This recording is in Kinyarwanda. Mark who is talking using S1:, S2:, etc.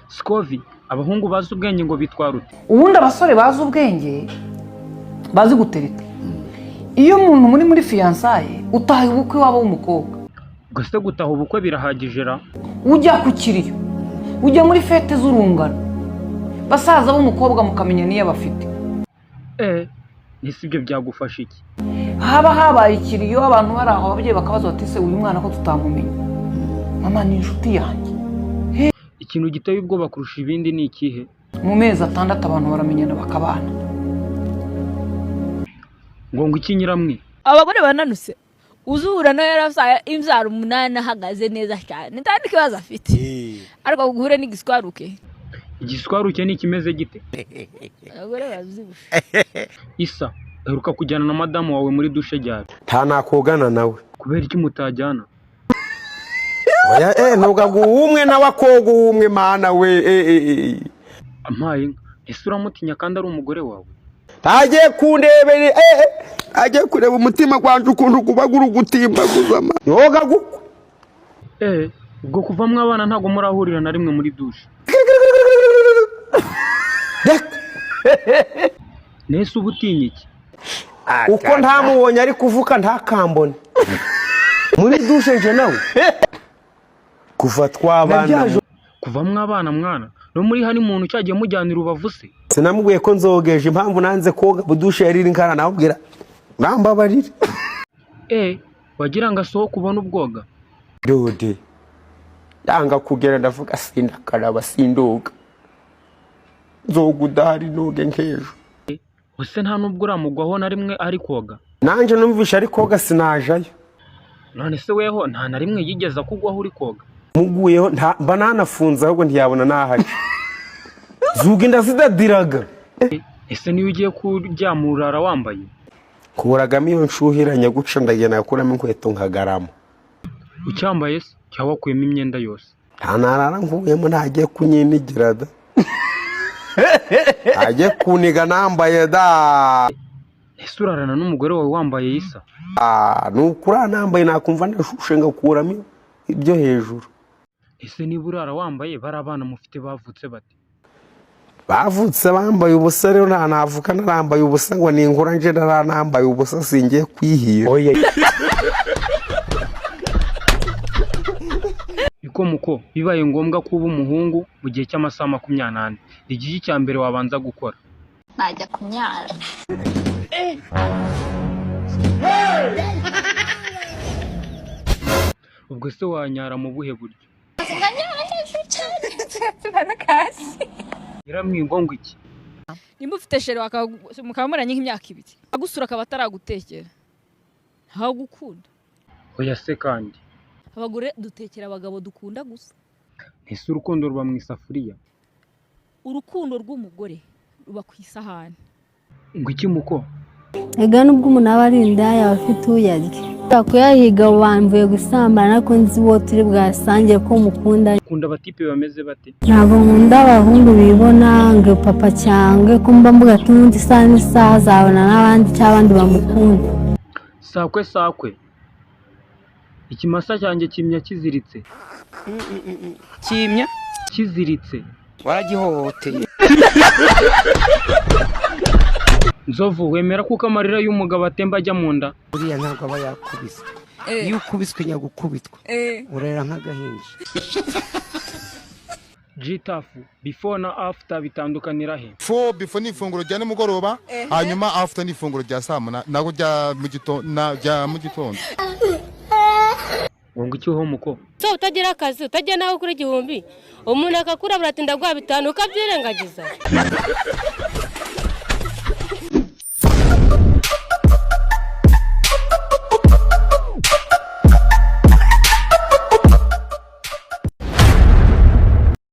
S1: Scovi abahungu bazi ubwenge ngo bitwara ute?
S2: Ubundi abasore bazi ubwenge bazi gutereta. Iyo umuntu muri fiançaye utaha ubukwe waba w'umukobwa.
S1: Gase gutaha ubukwe birahagije ra?
S2: Ujya ku kiriyo. Ujya muri fete z'urungano. Basaza b'umukobwa mukamenya niyo bafite.
S1: Nisi ibyo byagufasha iki?
S2: Haba habaye ikiriyo abantu bari aho ababyeyi bakabaza bati se uyu mwana ko tutamumenye. Mama ni inshuti yanjye.
S1: Ikintu giteye ubwoba kurusha ibindi ni ikihe?
S2: Mu mezi 6 abantu baramenyana bakabana.
S1: Ngo iki nyiramwe?
S3: Abagore bananuse. Uzura no yarafaya imzaro 8 ahagaze neza cyane. Ntandi kibazo afite. Ariko guhure n'igiswaruke.
S1: Igiswaruke ni kimeze gite?
S3: Abagore bazibusha.
S1: Isa, heruka kujyana na madamu wawe muri dushe ryari?
S4: Nta nakogana nawe.
S1: Kubera iki mutajyana?
S4: Oya nubwo umwe nawakoga umwe mana we
S1: Amaye ese uramutinya kandi ari umugore wawe?
S4: Tagiye kundebere agiye kureba umutima kwanje ukuntu kubagura gutimba kuzama. Yoga guko.
S1: Ubwo kuva mwabana ntago murahurira na rimwe muri dushe. Nese ubutinya iki?
S4: Uko ntamubonye ari kuvuka ntakambone. Muri dushe nje nawe. Kuva twabana.
S1: Kuva mwabana mwana. No muri hani muntu cyagiye mujyanira ubavuse.
S4: Sinamubwiye ko nzogeje impamvu nanze koga budushe yariri nkana nabwira. Nambabarira.
S1: Wagira ngo asohoka ubona ubwoga.
S4: Dode. Yanga kugera ndavuga sindakaraba sindoga. Nzogudari noge nkejo.
S1: Use nta nubwo uramugwaho na rimwe ari koga.
S4: Nanje numvisha ari koga sinajayo.
S1: None se weho nta na rimwe yigeza kugwaho uri koga.
S4: Muguyeho bananafunza ahubwo ntiyabona nahaje. Zuga ndazidadiraga.
S1: Ese niyo ugiye kuryamurara wambaye?
S4: Kuragamo iyo nshuhiranya guca ndagena kuramo inkweto nkagaramo.
S1: Ucyambaye se cyangwa wakuyemo imyenda yose?
S4: Ntanarara nkuyemo ntagiye kunyinigira da. Agiye kuniga nambaye da.
S1: Ese urarana n'umugore wawe wambaye Isa?
S4: Nukura nambaye nakumva ndashushe ngakuramo ibyo hejuru.
S1: Ese niba urara wambaye barabana mufite bavutse bate?
S4: Bavutse bambaye ubusa rero navuka narambaye ubusa ngo ninkura nje narambaye ubusa singiye kwihira.
S1: Niko muko bibaye ngombwa kuba umuhungu mu gihe cy'amasaha 28. Igihe cyambere wabanza gukora.
S5: Najya kunyara.
S1: Ubwo se wanyara mu buhe buryo? Iramwingongo iki?
S3: Nimba ufite shere mukamuranye nk'imyaka 2. Agusura akaba ataragutekera. Ntaho gukunda.
S1: Oya se kandi.
S3: Abagore dutekera abagabo dukunda gusa.
S1: Ese urukundo ruba mu isafuriya?
S3: Urukundo rw'umugore ruba ku isahani.
S1: Ngo iki muko?
S6: Ega nubwo umuntu aba ari indaya afite uyarye. Kuyahiga wamvuye gusambana ko nzi wo turi bwasangiye ko mukunda.
S1: Kunda batipe bameze bate?
S6: Ntabwo nkunda abahungu bibona ngo papa cyange ko mba mvuga tundi saa n'isaha zabona n'abandi cy'abandi bamukunda.
S1: Sakwe. Ikimasa cyanjye kimya kiziritse.
S2: Kimya
S1: Kiziritse.
S2: waragihohoteye.
S1: Nzovu wemera kuko amarira y'umugabo atemba ajya mu nda?
S7: Uriya ntabwo aba yakubiswe. Iyo ukubiswe nyagukubitwa. Urera nk'agahinja.
S1: Gitafu before na after bitandukanira he?
S8: Before ni ifunguro rya nimugoroba, hanyuma after ni ifunguro rya saa 8 nago rya mu gitondo.
S1: Ngo iki ho muko?
S9: So utagira akazi utajya naho kuri 1000 umuntu akakurabura ati ndagwa 5 ukabyirengagiza.